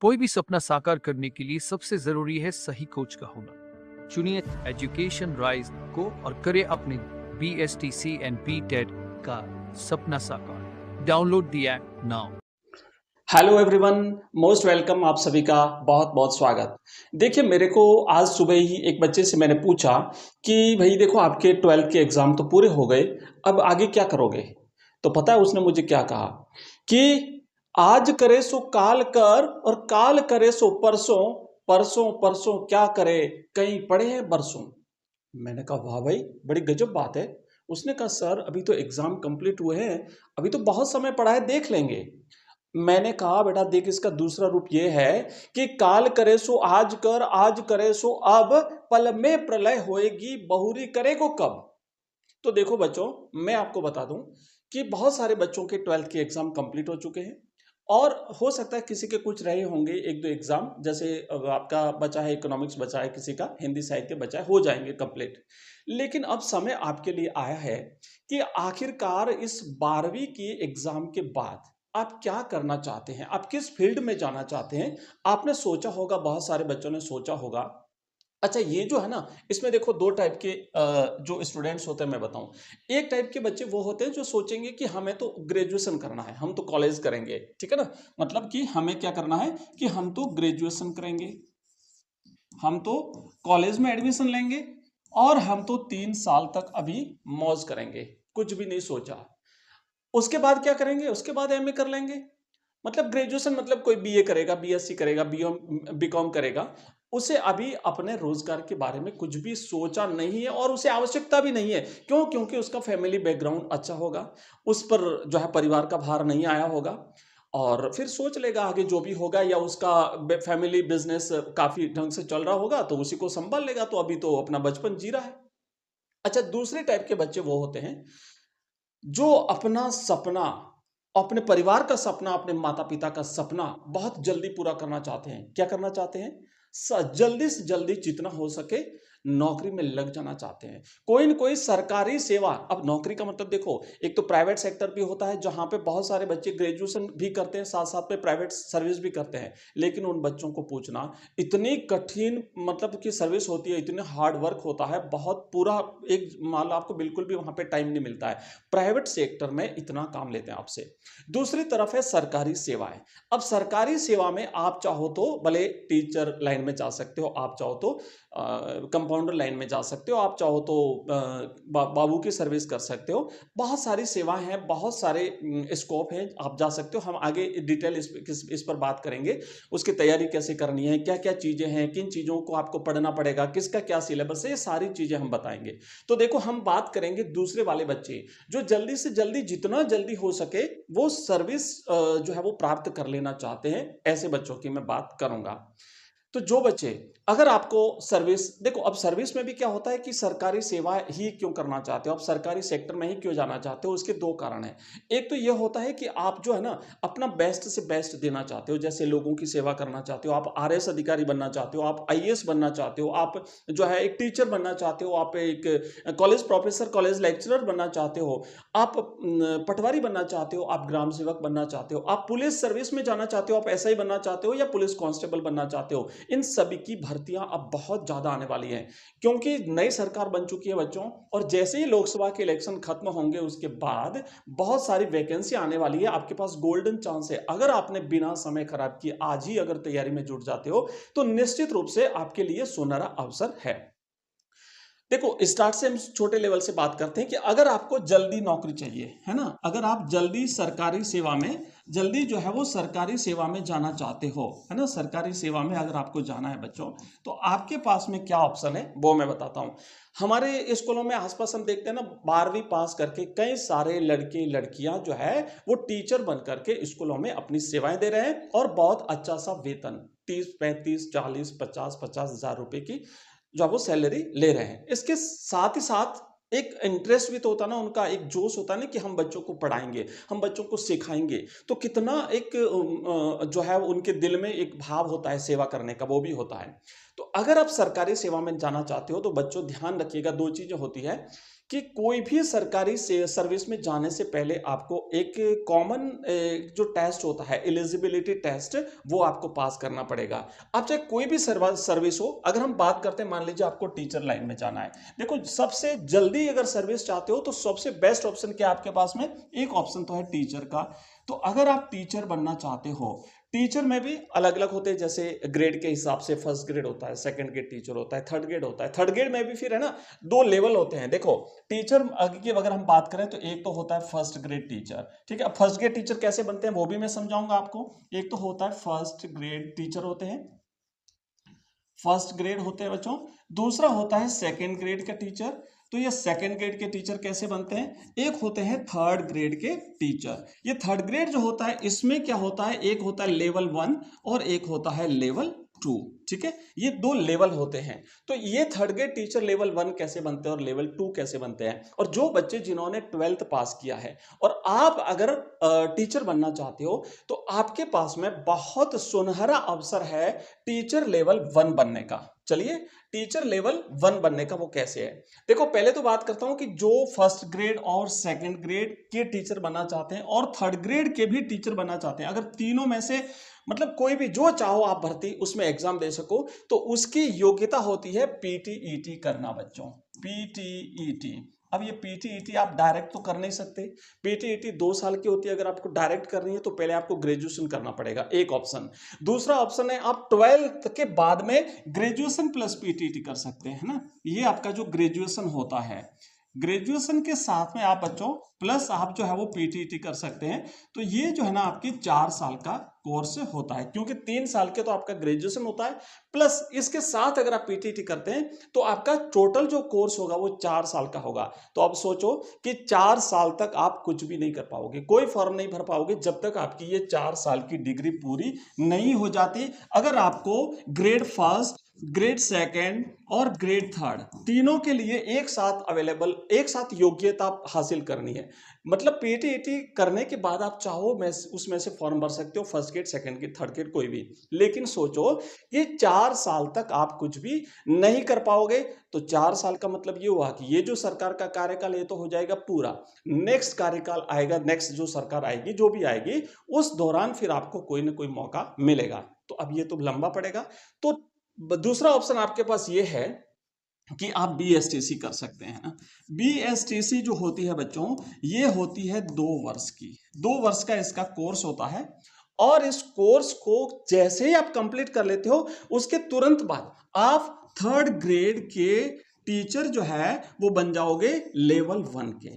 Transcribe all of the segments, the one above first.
कोई भी सपना साकार करने के लिए सबसे जरूरी है सही कोच का होना। चुनिए एजुकेशन राइज को और करें अपने BSTC एंड BTED का सपना साकार। Download the app now. Hello everyone, most welcome. आप सभी का बहुत बहुत स्वागत। देखिए, मेरे को आज सुबह ही एक बच्चे से मैंने पूछा कि भाई देखो, आपके 12th के एग्जाम तो पूरे हो गए, अब आगे क्या करोगे। तो पता है उसने मुझे क्या कहा कि आज करे सो काल कर और काल करे सो परसों, परसों परसों क्या करे, कहीं पड़े हैं बरसों। मैंने कहा वाह भाई, बड़ी गजब बात है। उसने कहा सर, अभी तो एग्जाम कंप्लीट हुए हैं, अभी तो बहुत समय पड़ा है, देख लेंगे। मैंने कहा बेटा देख, इसका दूसरा रूप यह है कि काल करे सो आज कर, आज करे सो अब, पल में प्रलय होएगी, बहुरी करे को कब। तो देखो बच्चों, मैं आपको बता दूं कि बहुत सारे बच्चों के 12th के एग्जाम कंप्लीट हो चुके हैं और हो सकता है किसी के कुछ रहे होंगे एक दो एग्जाम, जैसे आपका बचा है इकोनॉमिक्स, बचा है किसी का हिंदी साहित्य बचा है, हो जाएंगे कंप्लीट। लेकिन अब समय आपके लिए आया है कि आखिरकार इस 12वीं की एग्जाम के बाद आप क्या करना चाहते हैं, आप किस फील्ड में जाना चाहते हैं। आपने सोचा होगा, बहुत सारे बच्चों ने सोचा होगा। अच्छा, ये जो है ना, इसमें देखो दो टाइप के जो स्टूडेंट्स होते हैं मैं बताऊं। एक टाइप के बच्चे वो होते हैं जो सोचेंगे कि हमें तो ग्रेजुएशन करना है, हम तो कॉलेज करेंगे, ठीक है ना। मतलब कि हमें क्या करना है कि हम तो ग्रेजुएशन करेंगे, हम तो कॉलेज में एडमिशन लेंगे और हम तो 3 साल तक अभी मौज करेंगे, कुछ भी नहीं सोचा। उसके बाद क्या करेंगे, उसके बाद एमए कर लेंगे। मतलब ग्रेजुएशन मतलब कोई बीए करेगा, बीएससी करेगा, बीकॉम करेगा। उसे अभी अपने रोजगार के बारे में कुछ भी सोचा नहीं है और उसे आवश्यकता भी नहीं है। क्यों? क्योंकि उसका फैमिली बैकग्राउंड अच्छा होगा, उस पर जो है परिवार का भार नहीं आया होगा और फिर सोच लेगा आगे जो भी होगा, या उसका फैमिली बिजनेस काफी ढंग से चल रहा होगा तो उसी को संभाल लेगा, तो अभी तो अपना बचपन जी रहा है। अच्छा, दूसरे टाइप के बच्चे वो होते हैं जो अपना सपना, अपने परिवार का सपना, अपने माता पिता का सपना बहुत जल्दी पूरा करना चाहते हैं। क्या करना चाहते हैं? जल्दी से जल्दी जितना हो सके नौकरी में लग जाना चाहते हैं, कोई न कोई सरकारी सेवा। अब नौकरी का मतलब देखो, एक तो प्राइवेट सेक्टर भी होता है जहां पे बहुत सारे बच्चे ग्रेजुएशन भी करते हैं, साथ साथ में प्राइवेट सर्विस भी करते हैं। लेकिन उन बच्चों को पूछना, इतनी कठिन मतलब कि सर्विस होती है, इतने हार्ड वर्क होता है, बहुत पूरा एक मान लो आपको बिल्कुल भी वहां पे टाइम नहीं मिलता है। प्राइवेट सेक्टर में इतना काम लेते हैं आपसे। दूसरी तरफ है सरकारी सेवाएं। अब सरकारी सेवा में आप चाहो तो भले टीचर लाइन में जा सकते हो, आप चाहो तो कंपाउंडर लाइन में जा सकते हो, आप चाहो तो बाबू की सर्विस कर सकते हो। बहुत सारी सेवाएं हैं, बहुत सारे स्कोप हैं, आप जा सकते हो। हम आगे डिटेल इस पर बात करेंगे। उसकी तैयारी कैसे करनी है, क्या क्या चीजें हैं, किन चीजों को आपको पढ़ना पड़ेगा, किसका क्या सिलेबस है, ये सारी चीजें हम बताएंगे। तो देखो, हम बात करेंगे दूसरे वाले बच्चे जो जल्दी से जल्दी, जितना जल्दी हो सके वो सर्विस जो है वो प्राप्त कर लेना चाहते हैं। ऐसे बच्चों की मैं बात करूंगा। तो जो बच्चे, अगर आपको सर्विस, देखो अब सर्विस में भी क्या होता है कि सरकारी सेवा ही क्यों करना चाहते हो, आप सरकारी सेक्टर में ही क्यों जाना चाहते हो, उसके दो कारण हैं। एक तो ये होता है कि आप जो है ना अपना बेस्ट से बेस्ट देना चाहते हो, जैसे लोगों की सेवा करना चाहते हो, आप आरएस अधिकारी बनना चाहते हो, आप आईएएस बनना चाहते हो, आप जो है एक टीचर बनना चाहते हो, आप एक कॉलेज प्रोफेसर, कॉलेज लेक्चरर बनना चाहते हो, आप पटवारी बनना चाहते हो, आप ग्राम सेवक बनना चाहते हो, आप पुलिस सर्विस में जाना चाहते हो, आप एसआई बनना चाहते हो या पुलिस कांस्टेबल बनना चाहते हो। इन सभी की भर्तियां अब बहुत ज्यादा आने वाली हैं, क्योंकि नई सरकार बन चुकी है बच्चों। और जैसे ही लोकसभा के इलेक्शन खत्म होंगे उसके बाद बहुत सारी वैकेंसी आने वाली है। आपके पास गोल्डन चांस है, अगर आपने बिना समय खराब किए आज ही अगर तैयारी में जुट जाते हो तो निश्चित रूप से आपके लिए सुनहरा अवसर है। देखो, स्टार्ट से हम छोटे लेवल से बात करते हैं कि अगर आपको जल्दी नौकरी चाहिए, है ना, अगर आप जल्दी सरकारी सेवा में, जल्दी जो है वो सरकारी सेवा में जाना चाहते हो, है ना, सरकारी सेवा में अगर आपको जाना है बच्चों, तो आपके पास में क्या ऑप्शन है वो मैं बताता हूं। हमारे स्कूलों में आसपास हम देखते हैं ना, 12वीं पास करके कई सारे लड़के लड़कियां जो है वो टीचर बन करके स्कूलों में अपनी सेवाएं दे रहे हैं और बहुत अच्छा सा वेतन, 30 35 40 50 50 हजार रुपए की जो वो सैलरी ले रहे हैं। इसके साथ ही साथ एक इंटरेस्ट भी तो होता ना उनका, एक जोश होता ना कि हम बच्चों को पढ़ाएंगे, हम बच्चों को सिखाएंगे। तो कितना एक जो है उनके दिल में एक भाव होता है सेवा करने का, वो भी होता है। तो अगर आप सरकारी सेवा में जाना चाहते हो तो बच्चों ध्यान रखिएगा, दो चीजें होती है कि कोई भी सरकारी सर्विस में जाने से पहले आपको एक कॉमन जो टेस्ट होता है एलिजिबिलिटी टेस्ट, वो आपको पास करना पड़ेगा। अब चाहे कोई भी सर्विस हो, अगर हम बात करते हैं, मान लीजिए आपको टीचर लाइन में जाना है, देखो सबसे जल्दी अगर सर्विस चाहते हो तो सबसे बेस्ट ऑप्शन क्या आपके पास में, एक ऑप्शन तो है टीचर का। तो अगर आप टीचर बनना चाहते हो, टीचर में भी अलग अलग होते हैं, जैसे ग्रेड के हिसाब से फर्स्ट ग्रेड होता है, सेकंड ग्रेड टीचर होता है, थर्ड ग्रेड होता है। थर्ड ग्रेड में भी फिर है ना 2 लेवल होते हैं। देखो टीचर की अगर हम बात करें तो एक तो होता है फर्स्ट ग्रेड टीचर, ठीक है। अब फर्स्ट ग्रेड टीचर कैसे बनते हैं वो भी मैं समझाऊंगा आपको। एक तो होता है फर्स्ट ग्रेड टीचर होते हैं, फर्स्ट ग्रेड होते हैं बच्चों। दूसरा होता है सेकंड ग्रेड का टीचर। तो ये सेकंड ग्रेड के टीचर कैसे बनते हैं, एक होते हैं थर्ड ग्रेड के टीचर। ये थर्ड ग्रेड जो होता है इसमें क्या होता है, एक होता है लेवल 1 और एक होता है लेवल 2, ठीक है। ये 2 लेवल होते हैं। तो ये थर्ड ग्रेड टीचर लेवल 1 कैसे बनते हैं और लेवल 2 कैसे बनते हैं। और जो बच्चे जिन्होंने 12th पास किया है और आप अगर टीचर बनना चाहते हो तो आपके पास में बहुत सुनहरा अवसर है टीचर लेवल 1 बनने का। चलिए टीचर लेवल 1 बनने का वो कैसे है, देखो पहले तो बात करता हूं कि जो फर्स्ट ग्रेड और सेकंड ग्रेड के टीचर बनना चाहते हैं और थर्ड ग्रेड के भी टीचर बनना चाहते हैं, अगर तीनों में से मतलब कोई भी जो चाहो आप भर्ती उसमें एग्जाम दे सको, तो उसकी योग्यता होती है पीटीईटी करना बच्चों, पीटीईटी। अब ये पीटीईटी आप डायरेक्ट तो कर नहीं सकते, पीटीईटी 2 साल की होती है। अगर आपको डायरेक्ट करनी है तो पहले आपको ग्रेजुएशन करना पड़ेगा, एक ऑप्शन। दूसरा ऑप्शन है आप 12th के बाद में ग्रेजुएशन प्लस पीटीईटी कर सकते हैं ना। ये आपका जो ग्रेजुएशन होता है, ग्रेजुएशन के साथ में आप बच्चों प्लस आप जो है वो पीटीईटी कर सकते हैं। तो ये जो है ना आपकी 4 साल का कोर्स होता है, क्योंकि 3 साल के तो आपका ग्रेजुएशन होता है, प्लस इसके साथ अगर आप पीटीईटी करते हैं तो आपका टोटल जो कोर्स होगा वो 4 साल का होगा। तो अब सोचो कि 4 साल तक आप कुछ भी नहीं कर पाओगे, कोई फॉर्म नहीं भर पाओगे जब तक आपकी ये 4 साल की डिग्री पूरी नहीं हो जाती। अगर आपको ग्रेड फर्स्ट, ग्रेड सेकेंड और ग्रेड थर्ड तीनों के लिए एक साथ अवेलेबल, एक साथ योग्यता हासिल करनी है, मतलब पीटीईटी करने के बाद आप चाहो मैं उसमें से फॉर्म भर सकते हो, first grade, second grade, third grade कोई भी। लेकिन सोचो ये 4 साल तक आप कुछ भी नहीं कर पाओगे। तो 4 साल का मतलब ये हुआ कि ये जो सरकार का कार्यकाल ये तो हो जाएगा पूरा, नेक्स्ट कार्यकाल आएगा, नेक्स्ट जो सरकार आएगी जो भी आएगी उस दौरान फिर आपको कोई ना कोई मौका मिलेगा। तो अब ये तो लंबा पड़ेगा। तो दूसरा ऑप्शन आपके पास ये है कि आप बीएसटीसी कर सकते हैं ना। बीएसटीसी जो होती है बच्चों, ये होती है 2 वर्ष की, 2 वर्ष का इसका कोर्स होता है। और इस कोर्स को जैसे ही आप कंप्लीट कर लेते हो उसके तुरंत बाद आप थर्ड ग्रेड के टीचर जो है वो बन जाओगे लेवल 1 के,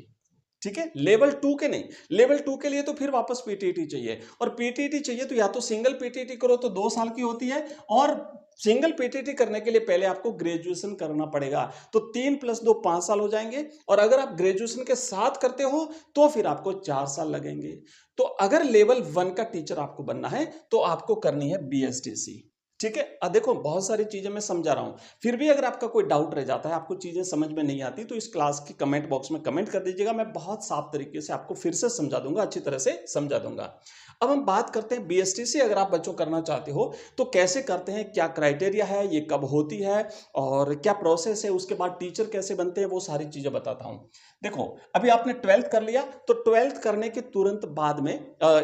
ठीक है। लेवल 2 के नहीं, लेवल 2 के लिए तो फिर वापस पीटीईटी चाहिए, और पीटीईटी चाहिए तो या तो सिंगल पीटीईटी करो तो 2 साल की होती है, और सिंगल पीटीईटी करने के लिए पहले आपको ग्रेजुएशन करना पड़ेगा। तो 3 + 2 5 साल हो जाएंगे, और अगर आप ग्रेजुएशन के साथ करते हो तो फिर आपको 4 साल लगेंगे। तो अगर लेवल 1 का टीचर आपको बनना है तो आपको करनी है बीएसटीसी, ठीक है। अब देखो बहुत सारी चीजें मैं समझा रहा हूं, फिर भी अगर आपका कोई डाउट रह जाता है, आपको चीजें समझ में नहीं आती, तो इस क्लास के कमेंट बॉक्स में कमेंट कर दीजिएगा, मैं बहुत साफ तरीके से आपको फिर से समझा दूंगा, अच्छी तरह से समझा दूंगा। अब हम बात करते हैं बीएसटीसी अगर आप बच्चों करना चाहते हो तो कैसे करते हैं, क्या क्राइटेरिया है, ये कब होती है और क्या प्रोसेस है, उसके बाद टीचर कैसे बनते हैं, वो सारी चीजें बताता हूं। देखो अभी आपने 12th कर लिया, तो 12th करने के तुरंत बाद में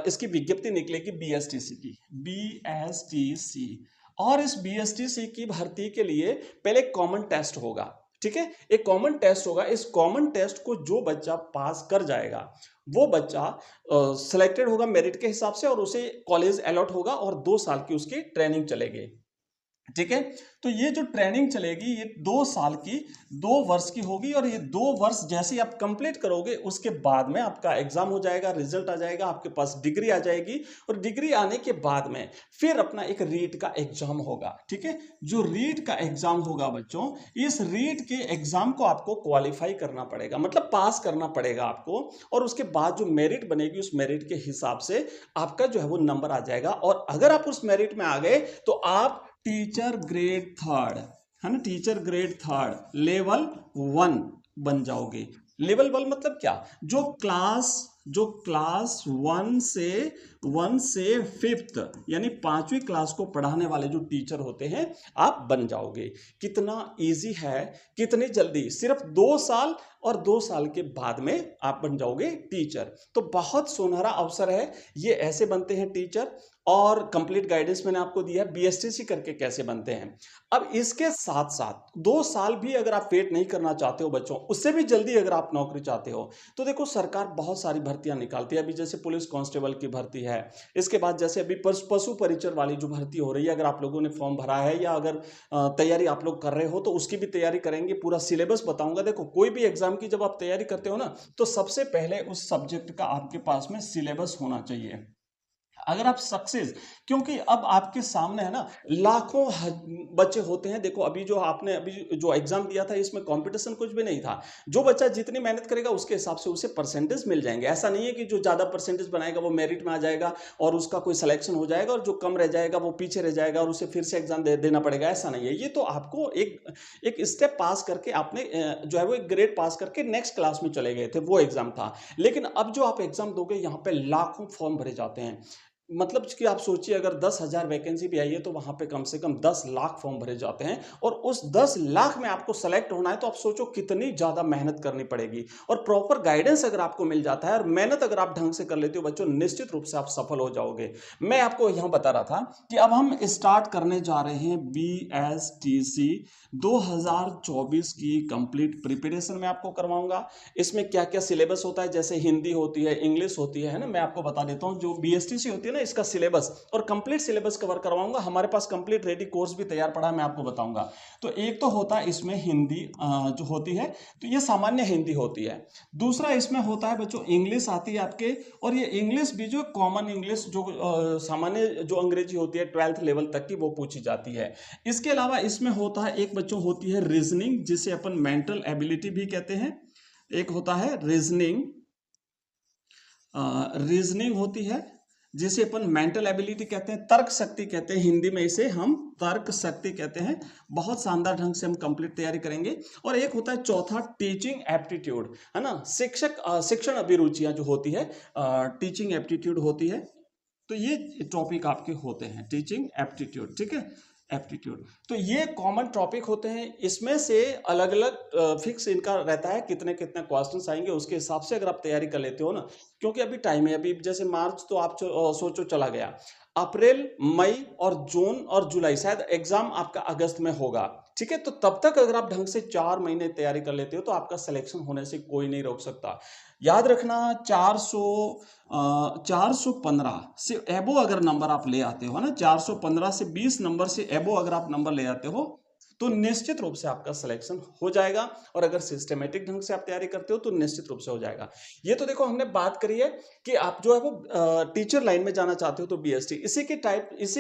इसकी विज्ञप्ति निकलेगी बीएसटीसी की, बीएसटीसी। और इस बीएसटीसी की भर्ती के लिए पहले कॉमन टेस्ट होगा, ठीक है। एक कॉमन टेस्ट होगा, इस कॉमन टेस्ट को जो बच्चा पास कर जाएगा वो बच्चा सिलेक्टेड होगा मेरिट के हिसाब से, और उसे कॉलेज अलॉट होगा और 2 साल की उसकी ट्रेनिंग चलेगी, ठीक है। तो ये जो ट्रेनिंग चलेगी ये 2 साल की, 2 वर्ष की होगी, और ये 2 वर्ष जैसे ही आप कंप्लीट करोगे उसके बाद में आपका एग्जाम हो जाएगा, रिजल्ट आ जाएगा, आपके पास डिग्री आ जाएगी, और डिग्री आने के बाद में फिर अपना एक रीट का एग्जाम होगा, ठीक है। जो रीट का एग्जाम होगा बच्चों, इस रीट के एग्जाम को आपको क्वालिफाई करना पड़ेगा, मतलब पास करना पड़ेगा आपको, और उसके बाद जो मेरिट बनेगी उस मेरिट के हिसाब से आपका जो है वो नंबर आ जाएगा। और अगर आप उस मेरिट में आ गए तो आप टीचर ग्रेड थर्ड, है ना, टीचर ग्रेड थर्ड लेवल 1 बन जाओगे। लेवल 1 मतलब क्या, जो क्लास 1 से 1 से 5th यानी 5वीं क्लास को पढ़ाने वाले जो टीचर होते हैं आप बन जाओगे। कितना इजी है, कितनी जल्दी, सिर्फ 2 साल और 2 साल के बाद में आप बन जाओगे टीचर। तो बहुत सुनहरा अवसर है, ये ऐसे बनते हैं टीचर। और कंप्लीट गाइडेंस मैंने आपको दिया बीएसटीसी करके कैसे बनते हैं। अब इसके साथ साथ 2 साल भी अगर आप वेट नहीं करना चाहते हो बच्चों, उससे भी जल्दी अगर आप नौकरी चाहते हो तो देखो सरकार बहुत सारी भर्तियां निकालती है। अभी जैसे पुलिस कांस्टेबल की भर्ती है, इसके बाद जैसे अभी पशु परिचर वाली जो भर्ती हो रही है, अगर आप लोगों ने फॉर्म भरा है या अगर तैयारी आप लोग कर रहे हो तो उसकी भी तैयारी करेंगे। पूरा सिलेबस बताऊंगा। देखो कोई भी एग्जाम की जब आप तैयारी करते हो ना, तो सबसे पहले उस सब्जेक्ट का आपके पास में सिलेबस होना चाहिए। अगर आप सक्सेस, क्योंकि अब आपके सामने है ना लाखों बच्चे होते हैं। देखो अभी जो आपने अभी जो एग्जाम दिया था इसमें कंपटीशन कुछ भी नहीं था। जो बच्चा जितनी मेहनत करेगा उसके हिसाब से उसे परसेंटेज मिल जाएंगे। ऐसा नहीं है कि जो ज्यादा परसेंटेज बनाएगा वो मेरिट में आ जाएगा और उसका कोई सिलेक्शन हो जाएगा और जो कम रह जाएगा वो पीछे रह जाएगा और उसे फिर से एग्जाम देना पड़ेगा। ऐसा नहीं है। ये तो आपको एक स्टेप पास करके आपने जो है वो एक ग्रेड पास करके नेक्स्ट क्लास में चले गए थे, वो एग्जाम था। लेकिन अब जो आप एग्जाम दोगे यहाँ पे लाखों फॉर्म भरे जाते हैं। मतलब कि आप सोचिए अगर 10,000 वैकेंसी भी आई है तो वहां पे कम से कम 10 लाख फॉर्म भरे जाते हैं। और उस 10 लाख में आपको सेलेक्ट होना है तो आप सोचो कितनी ज्यादा मेहनत करनी पड़ेगी। और प्रॉपर गाइडेंस अगर आपको मिल जाता है और मेहनत अगर आप ढंग से कर लेते हो बच्चों, निश्चित रूप से आप सफल हो जाओगे। मैं आपको यहां बता रहा था कि अब हम स्टार्ट करने जा रहे हैं BSTC 2024 की कंप्लीट प्रिपरेशन में आपको करवाऊंगा। इसमें क्या क्या सिलेबस होता है, जैसे हिंदी होती है, इंग्लिश होती है ना, मैं आपको बता देता हूं। जो BSTC होती है ना, इसका सिलेबस और कंप्लीट सिलेबस कवर करवाऊंगा। हमारे पास कंप्लीट रेडी कोर्स भी तैयार पड़ा है, मैं आपको बताऊंगा। तो एक तो होता है इसमें हिंदी जो होती है, तो ये सामान्य हिंदी होती है। दूसरा इसमें होता है बच्चों इंग्लिश आती है आपके, और ये इंग्लिश भी जो कॉमन इंग्लिश जो सामान्य जो अंग्रेजी होती है 12th लेवल तक की, वो पूछी जाती है। इसके अलावा इसमें होता है एक बच्चों होती है रीजनिंग, जिसे अपन मेंटल एबिलिटी भी कहते हैं। एक होता है रीजनिंग, रीजनिंग होती है जिसे अपन मेंटल एबिलिटी कहते हैं, तर्क शक्ति कहते हैं, हिंदी में इसे हम तर्क शक्ति कहते हैं। बहुत शानदार ढंग से हम कंप्लीट तैयारी करेंगे। और एक होता है चौथा टीचिंग एप्टीट्यूड, है ना, शिक्षण अभिरुचियां जो होती है, टीचिंग एप्टीट्यूड होती है। तो ये टॉपिक आपके होते हैं टीचिंग एप्टीट्यूड, ठीक है, एप्टीट्यूड। तो ये कॉमन टॉपिक होते हैं। इसमें से अलग अलग फिक्स इनका रहता है कितने कितने क्वेश्चंस आएंगे, उसके हिसाब से अगर आप तैयारी कर लेते हो ना, क्योंकि अभी टाइम है। अभी जैसे मार्च तो आप सोचो चला गया, अप्रैल, मई और जून और जुलाई, शायद एग्जाम आपका अगस्त में होगा, ठीक है। तो तब तक अगर आप ढंग से 4 महीने तैयारी कर लेते हो तो आपका सिलेक्शन होने से कोई नहीं रोक सकता। याद रखना 415 से एबो अगर नंबर आप ले आते हो ना, 415 से 20 नंबर से एबो अगर आप नंबर ले आते हो तो निश्चित रूप से आपका सिलेक्शन हो जाएगा। और अगर सिस्टमेटिक ढंग से आप तैयारी करते हो तो निश्चित रूप से हो जाएगा। ये तो देखो हमने बात करी है कि आप जो है वो टीचर लाइन में जाना चाहते हो तो BST। इसी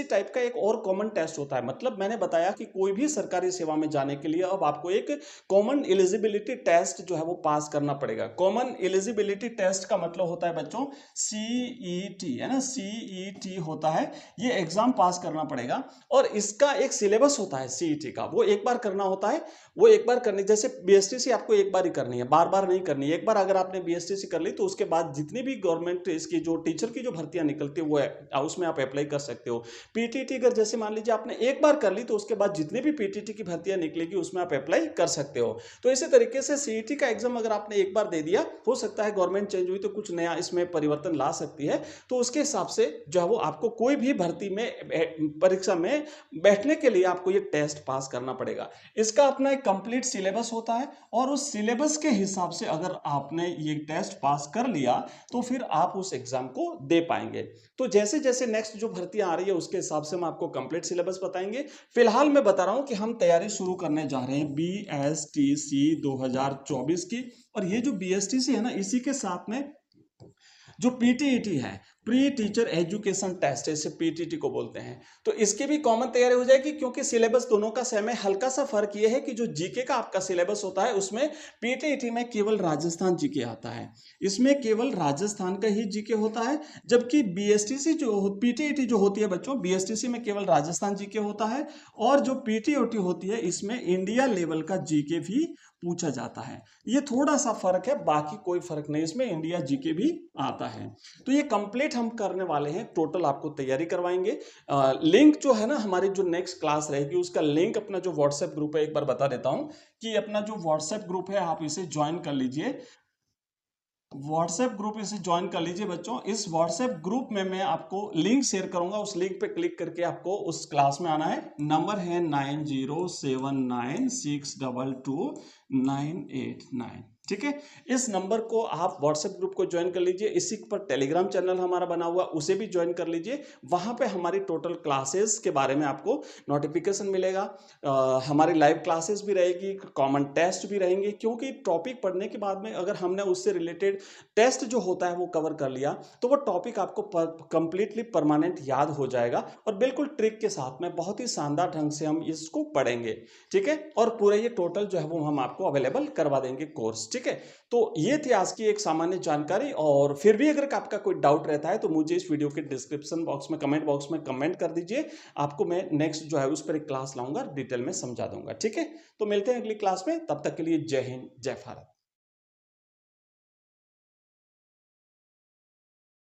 टाइप का एक और कॉमन टेस्ट होता है। मतलब मैंने बताया कि कोई भी सरकारी सेवा में जाने के लिए अब आपको एक कॉमन एलिजिबिलिटी टेस्ट जो है वो पास करना पड़ेगा। कॉमन एलिजिबिलिटी टेस्ट का मतलब होता है बच्चों CET, है ना, CET होता है। ये एग्जाम पास करना पड़ेगा और इसका एक सिलेबस होता है CET का, वो एक बार करना होता है। वो एक बार करनी, जैसे BSTC आपको एक बार ही करनी है, बार बार नहीं करनी है। एक बार अगर आपने BSTC कर ली तो उसके बाद जितनी भी गवर्नमेंट इसकी जो टीचर की जो भर्तियां निकलती है वो उसमें आप अप्लाई कर सकते हो। PTT अगर जैसे मान लीजिए आपने एक बार कर ली तो उसके बाद जितनी भी PTT की भर्तियां निकलेगी उसमें आप अप्लाई कर सकते हो। तो इसी तरीके से CET का एग्जाम अगर आपने एक बार दे दिया, हो सकता है गवर्नमेंट चेंज हुई तो कुछ नया इसमें परिवर्तन ला सकती है, तो उसके हिसाब से जो है वो आपको कोई भी भर्ती में परीक्षा में बैठने के लिए आपको ये टेस्ट पास करना पड़ेगा। इसका अपना एक कंप्लीट सिलेबस होता है और उस सिलेबस के हिसाब से अगर आपने ये टेस्ट पास कर लिया तो फिर आप उस एग्जाम को दे पाएंगे। तो जैसे जैसे नेक्स्ट जो भर्तियां आ रही है उसके हिसाब से हम आपको कंप्लीट सिलेबस बताएंगे। फिलहाल मैं बता रहा हूं कि हम तैयारी शुरू करने जा रहे हैं BSTC 2024 की। और ये जो BSTC है ना, इसी के साथ में जो PTET है, प्री टीचर एजुकेशन टेस्ट, इसे PTT को बोलते हैं, तो इसकी भी कॉमन तैयारी हो जाएगी क्योंकि सिलेबस दोनों का सेम है। हल्का सा फर्क यह है कि जो जीके का आपका सिलेबस होता है उसमें PTET में केवल राजस्थान जीके आता है, इसमें केवल राजस्थान का ही जीके होता है। जबकि BSTC जो PTET जो होती है बच्चों, BSTC में केवल राजस्थान जीके होता है और जो PTOT होती है इसमें इंडिया लेवल का जीके भी पूछा जाता है। ये थोड़ा सा फर्क है, बाकी कोई फर्क नहीं, इसमें इंडिया जीके भी आता है। तो ये कंप्लीट कंप्लीट हम करने वाले हैं, टोटल आपको तैयारी करवाएंगे। लिंक जो है ना, हमारी जो नेक्स्ट क्लास रहेगी उसका लिंक अपना जो व्हाट्सएप ग्रुप है, एक बार बता देता हूं कि अपना जो व्हाट्सएप ग्रुप है आप इसे ज्वाइन कर लीजिए। व्हाट्सएप ग्रुप इसे ज्वाइन कर लीजिए बच्चों। इस व्हाट्सएप ग्रुप में मैं आपको लिंक शेयर करूंगा, उस लिंक पे क्लिक करके आपको उस क्लास में आना है। नंबर है 9079622989, ठीक है। इस नंबर को आप व्हाट्सएप ग्रुप को ज्वाइन कर लीजिए। इसी पर टेलीग्राम चैनल हमारा बना हुआ, उसे भी ज्वाइन कर लीजिए। वहां पे हमारी टोटल क्लासेस के बारे में आपको नोटिफिकेशन मिलेगा। हमारी लाइव क्लासेस भी रहेगी, कॉमन टेस्ट भी रहेंगे, क्योंकि टॉपिक पढ़ने के बाद में अगर हमने उससे रिलेटेड टेस्ट जो होता है वो कवर कर लिया तो वो टॉपिक आपको कंप्लीटली परमानेंट याद हो जाएगा, और बिल्कुल ट्रिक के साथ में बहुत ही शानदार ढंग से हम इसको पढ़ेंगे, ठीक है। और पूरा ये टोटल जो है वो हम आपको अवेलेबल करवा देंगे कोर्स, ठीक है। तो ये थी आज की एक सामान्य जानकारी, और फिर भी अगर आपका कोई डाउट रहता है तो मुझे इस वीडियो के डिस्क्रिप्शन बॉक्स में, कमेंट बॉक्स में कमेंट कर दीजिए। आपको मैं नेक्स्ट जो है उस पर एक क्लास लाऊंगा, डिटेल में समझा दूंगा, ठीक है। तो मिलते हैं अगली क्लास में, तब तक के लिए जय हिंद, जय भारत।